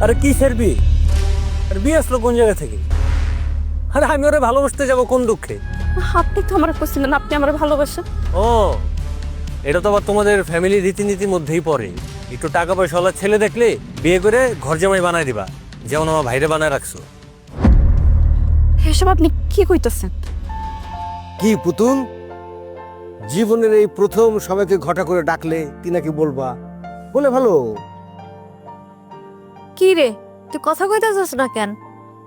আরে কিসের বিয়ে? আর বিয়ে আসলো কোন জায়গা থেকে? আরে আমি ওরে ভালোবাসতে যাব কোন দুঃখে? আপনি তো আমার কইছিলেন আপনি আমার ভালোবাসেন। ও, এটা তো আবার তোমাদের ফ্যামিলি রীতিনীতির মধ্যেই পড়ে। একটু টাকা পয়সাওয়ালা ছেলে দেখলে বিয়ে করে ঘর জামাই বানায় দিবা, যেমন আমার ভাইরে বানায় রাখছো। এসব আপনি কি কইতেছেন? কি পুতুল, জীবনের এই প্রথম সবাইকে ঘটা করে ডাকলে কি নাকি বলবা? বলে ভালো। কি রে, তুই কথা কইতাছস না কেন?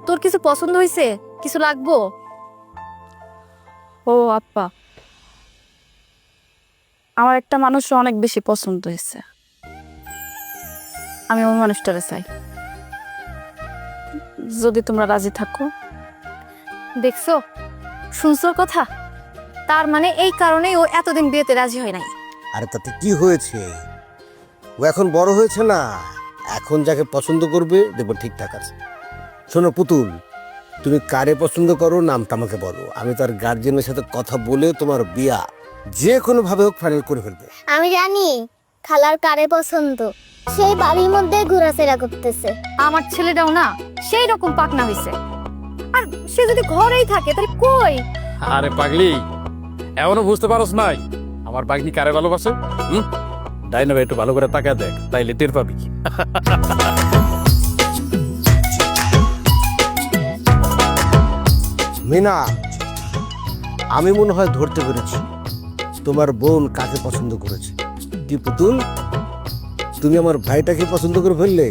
তোর কিছু পছন্দ হইছে? কিছু লাগবো? ও আপা, আমার একটা মানুষ অনেক বেশি পছন্দ হয়েছে। আমি ওই মানুষটারে চাই, যদি তোমরা রাজি থাকো। দেখছো, শুনছো কথা? তার মানে এই কারণেই ও এতদিন বিয়েতে রাজি হয় নাই। আরে তাতে কি হয়েছে? ও এখন বড় হয়েছে না, এখন যাকে পছন্দ করবে দেখবো ঠিকঠাক আছে। শোনো পুতুল, তুমি কারে পছন্দ করো নামটা আমাকে বলো, আমি তার গার্জেনের সাথে কথা বলে তোমার বিয়া যে কোনো ভাবে হোক ফাইনাল করে ফেলবে। আমি জানি খালার কারে পছন্দ, সেই বাড়ির মধ্যে ঘোরাফেরা করতেছে। আমার ছেলেটাও না সেই রকম পাকনা হইছে। আর সে যদি ঘরেই থাকে তাহলে কই? আরে পাগলি, এমনও বুঝতে পারোস নাই আমার পাগনি কারে ভালোবাসে? ডাইনো একটু ভালো করে তাকা দেখ, তাইলে টের পাবি। মিনা, আমি মনে হয় ধরতে পেরেছি তোমার বোন কাকে পছন্দ করেছে। কি পুতুল, তুমি আমার ভাইটাকে পছন্দ করে ফেললে?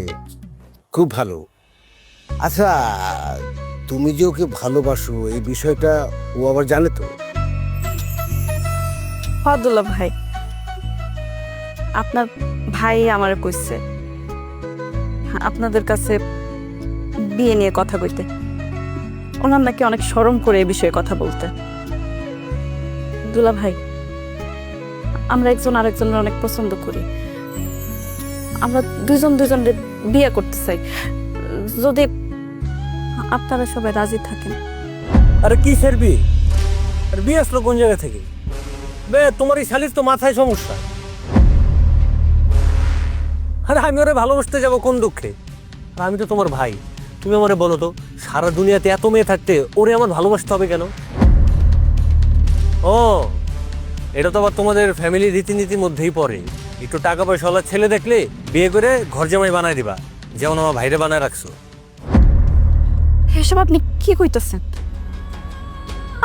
খুব ভালো। আচ্ছা, তুমি যে ওকে ভালোবাসো এই বিষয়টা ও আবার জানে তো? ফাদুল্লাহ ভাই, আপনার ভাই আমারে কইছে আপনাদের কাছে বিয়ে নিয়ে কথা কইতে। ওনার নাকি অনেক শরম করে এই বিষয়ে কথা বলতে। দুলা ভাই, আমরা একজন আরেকজনের অনেক পছন্দ করি। আমরা দুজনের বিয়ে করতে চাই, যদি আপনারা সবাই রাজি থাকেন। আরে কিসের বিয়ে? আর বিয়ে আসলো কোন জায়গা থেকে? বে, তোমার এই শালির তো মাথায় সমস্যা। আরে আমি ওরে ভালোবাসতে যাব কোন দুঃখে? আর আমি তো তোমার ভাই। তুমি আমারে বলো তো, সারা দুনিয়াতে এত মেয়ে থাকতে ওরে আমার ভালোবাসতে হবে কেন? ও, এটা তো আবার তোমাদের ফ্যামিলি রীতিনীতির মধ্যেই পড়ে। একটু টাকা পয়সাওয়ালা ছেলে দেখলে বিয়ে করে ঘর জামাই বানায় দিবা, যেমন আমার ভাইরে বানায় রাখছো। এসব আপনি কি কইতেছেন?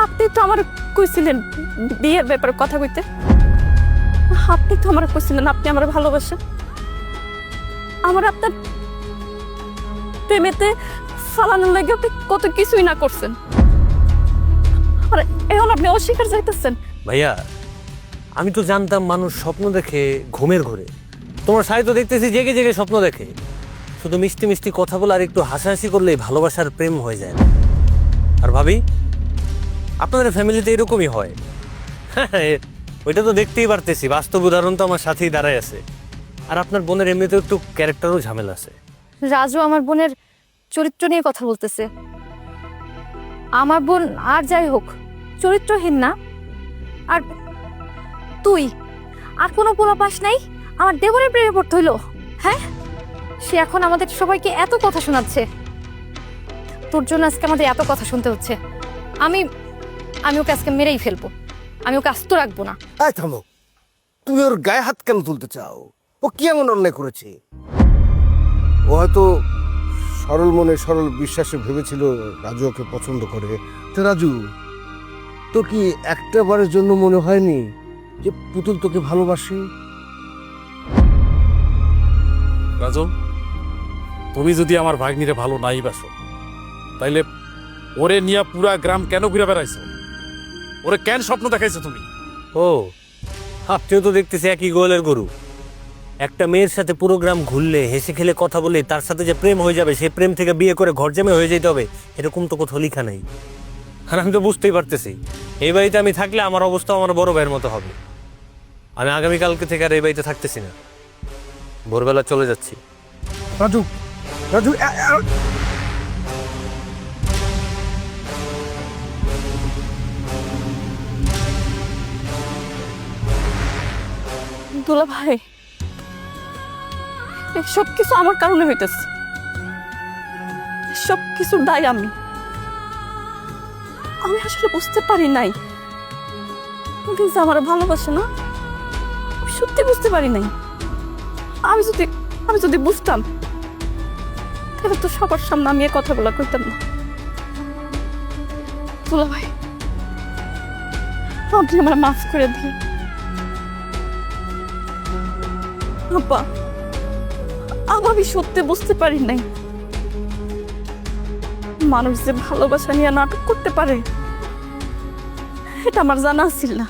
আপনি তো আমার কইছিলেন বিয়ের ব্যাপারে কথা কইতে। আপনি তো আমার কইছিলেন আপনি আমার ভালোবাসেন। আমার আপনার প্রেমেতে ফালানোর লাগে আপনি কত কিছুই না করছেন, আর এখন আপনি অস্বীকার চাইতেছেন। ভাইয়া, আমি তো জানতাম মানুষ স্বপ্ন দেখে ঘুমের ঘরে। তোমার সাথে তো দেখতেছি জেগে জেগে স্বপ্ন দেখে। শুধু মিষ্টি মিষ্টি কথা বলে আর একটু হাসাহাসি করলেই ভালোবাসার প্রেম হয়ে যায়। আর ভাবি, আপনাদের ফ্যামিলিতে এরকমই হয়। ওইটা তো দেখতেই পারতেছি, বাস্তব উদাহরণ তো আমার সাথেই দাঁড়ায় আছে। আর আপনার বোনের এমনিতেও একটু ক্যারেক্টারও ঝামেলা আছে। রাজু আমার বোনের চরিত্র নিয়ে কথা বলতেছে। আমার বোন আর যাই হোক চরিত্রহীন না। আর তুই আর কোনো পোলা পাস নাই, আমার দেবরের প্রেমে পড়তে হইলো? হ্যাঁ, সে এখন আমাদের সবাইকে এত কথা শোনাচ্ছে। তোর জন্য আজকে আমাদের এত কথা শুনতে হচ্ছে। আমি আমি ওকে আজকে মেরেই ফেলবো। আমি ওকে আস্ত রাখবো না। এই থামো, তুমি ওর গায়ে হাত কেন তুলতে চাও? ও কি এমন অন্যায় করেছে? ও হয়তো সরল মনে সরল বিশ্বাসে ভেবেছিল রাজু ওকে পছন্দ করে। তো রাজু, তোর কি একটা বারের জন্য মনে হয়নি যে পুতুল তোকে ভালোবাসে? রাজু, তুমি যদি আমার ভাগ্নিরে ভালো নাই বাসো, তাইলে ওরে নিয়ে পুরা গ্রাম কেন ঘুরে বেড়াইছো? ওরে কেন স্বপ্ন দেখাইছো তুমি? ও, আপনিও তো দেখতেছি একই গোয়ালের গরু। একটা মেয়ের সাথে পুরো গ্রাম ঘুরলে, হেসে খেলে কথা বলে তার সাথে যে প্রেম হয়ে যাবে, সেই প্রেম থেকে বিয়ে করে ঘর জামাই হয়ে যেতে হবে, এরকম তো কোথাও লেখা নেই। আর আমি তো বুঝতেই পারতেছি, এই বাড়িতে আমি থাকলে আমার অবস্থা আমার বড় ভাইয়ের মতো হবে। আমি আগামীকালকে থেকে আর এই বাড়িতে থাকতেছি না, ভোরবেলা চলে যাচ্ছি। রাজু, রাজু, দুলা ভাই, সব কিছু আমার কারণে হইতেছে। সব কিছুর দায় আমি আসলে বুঝতে পারি নাই উনি যে আমার ভালোবাসে না, আমি সত্যি বুঝতে পারি নাই। আমি যদি বুঝতাম তাহলে তো সবার সামনে আমি এই কথাগুলো কইতাম না। দুলা ভাই, আপনি আমার মাফ করে দিন। আব্বা, আমি সত্যি বুঝতে পারি নাই মানুষ যে ভালোবাসা নিয়ে নাটক করতে পারে, এটা আমার জানা ছিল না।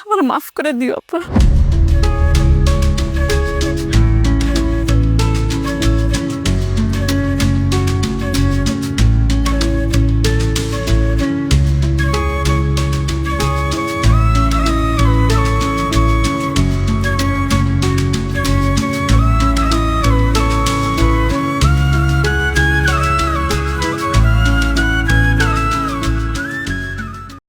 আমার মাফ করে দিও আপা।